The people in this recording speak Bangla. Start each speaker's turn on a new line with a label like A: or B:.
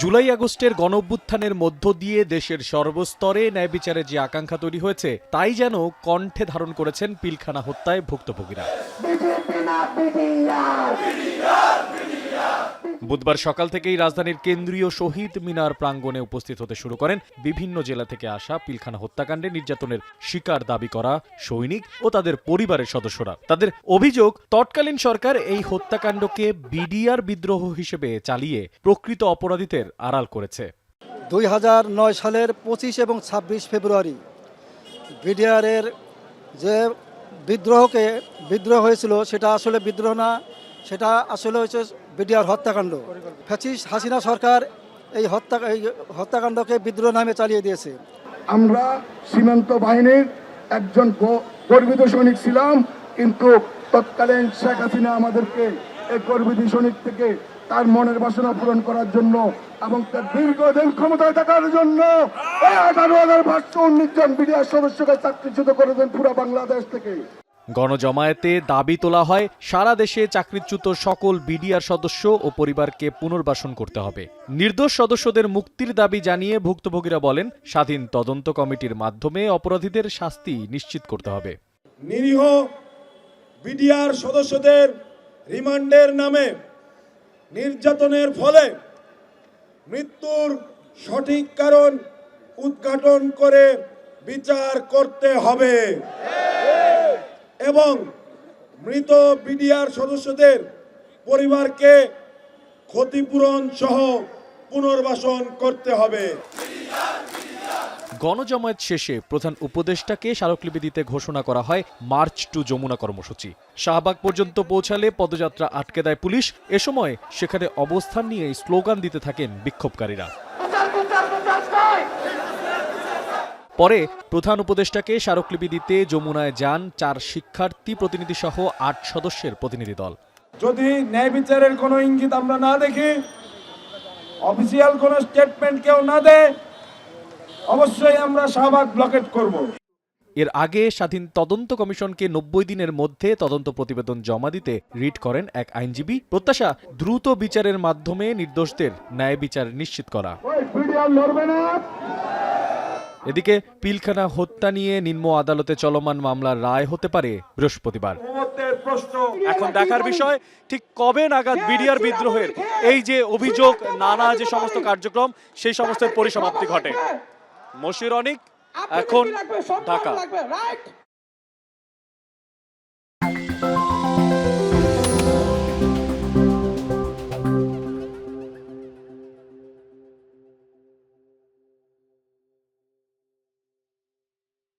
A: জুলাই আগস্টের গণঅভ্যুত্থানের মধ্য দিয়ে দেশের সর্বস্তরে ন্যায় বিচারের যে আকাঙ্ক্ষা তৈরি হয়েছে তাই যেন কণ্ঠে ধারণ করেছেন পিলখানা হত্যায় ভুক্তভোগীরা। বুধবার সকাল থেকেই রাজধানীর কেন্দ্রীয় শহীদ মিনার প্রাঙ্গণে উপস্থিত হতে শুরু করেন বিভিন্ন জেলা থেকে আসা পিলখানা হত্যাকাণ্ডে নির্যাতনের শিকার দাবি করা সৈনিক ও তাদের পরিবারের সদস্যরা। তাদের অভিযোগ, তৎকালীন সরকার এই হত্যাকাণ্ডকে বিডিআর বিদ্রোহ হিসেবে চালিয়ে প্রকৃত অপরাধীদের আড়াল করেছে।
B: 2009 সালের 25 এবং 26 ফেব্রুয়ারি বিডিআরের যে বিদ্রোহ হয়েছিল সেটা আসলে বিদ্রোহ না, সেটা আসলে হচ্ছে বিডিআর হত্যাকাণ্ড। ফ্যাসিস্ট হাসিনা সরকার এই হত্যাকাণ্ডকে বিদ্রোহ নামে চালিয়ে দিয়েছে।
C: আমরা সীমান্ত বাহিনীর একজন গর্বিত সৈনিক ছিলাম, কিন্তু তৎকালীন শেখ হাসিনা আমাদেরকে এই গর্বিত সৈনিক থেকে তার মনের বাসনা পূরণ করার জন্য এবং তার দীর্ঘদিন ক্ষমতায় থাকার জন্য 18,519 জন বিডিআর সদস্যকে চাকরিচ্যুত করেছেন পুরো বাংলাদেশ থেকে।
A: গণজমায়েতে দাবি তোলা হয় সারা দেশে চাকরিচ্যুত সকল বিডিআর সদস্য ও পরিবারকে পুনর্বাসন করতে হবে। নির্দোষ সদস্যদের মুক্তির দাবি জানিয়ে ভুক্তভোগীরা বলেন, স্বাধীন তদন্ত কমিটির মাধ্যমে অপরাধীদের শাস্তি নিশ্চিত করতে হবে।
D: নিরীহ বিডিআর সদস্যদের রিমান্ডের নামে নির্যাতনের ফলে মৃত্যুর সঠিক কারণ উদ্ঘাটন করে বিচার করতে হবে এবং মৃত বিডিআর সদস্যদের পরিবারকে ক্ষতিপূরণ সহ পুনর্বাসন করতে হবে।
A: গণজমায়েত শেষে প্রধান উপদেষ্টাকে স্মারকলিপি দিতে ঘোষণা করা হয় মার্চ টু যমুনা কর্মসূচি। শাহবাগ পর্যন্ত পৌঁছালে পদযাত্রা আটকে দেয় পুলিশ। এ সময় সেখানে অবস্থান নিয়ে স্লোগান দিতে থাকেন বিক্ষোভকারীরা। পরে প্রধান উপদেষ্টাকে স্মারকলিপি দিতে যমুনায় যান 4 শিক্ষার্থী প্রতিনিধি সহ 8 সদস্যের প্রতিনিধি দল।
D: যদি ন্যায় বিচারের কোনো ইঙ্গিত আমরা না দেখি, অফিসিয়াল কোনো স্টেটমেন্ট কেউ না দেয়, অবশ্যই আমরা শাহবাগ ব্লকেট করব।
A: এর আগে স্বাধীন তদন্ত কমিশনকে 90 দিনের মধ্যে তদন্ত প্রতিবেদন জমা দিতে রিট করেন এক আইনজীবী। প্রত্যাশা, দ্রুত বিচারের মাধ্যমে নির্দোষদের ন্যায় বিচার নিশ্চিত করা। এদিকে পিলখানা হত্যা নিয়ে নিম্ন আদালতে চলমান মামলার রায় হতে পারে বৃহস্পতিবার। এখন দেখার বিষয় ঠিক কবে নাগাদ বিডিআর বিদ্রোহের এই যে অভিযোগ, নানা যে সমস্ত কার্যক্রম, সেই সমস্ত পরিসমাপ্তি ঘটে। মশির অনিক, এখন ঢাকা।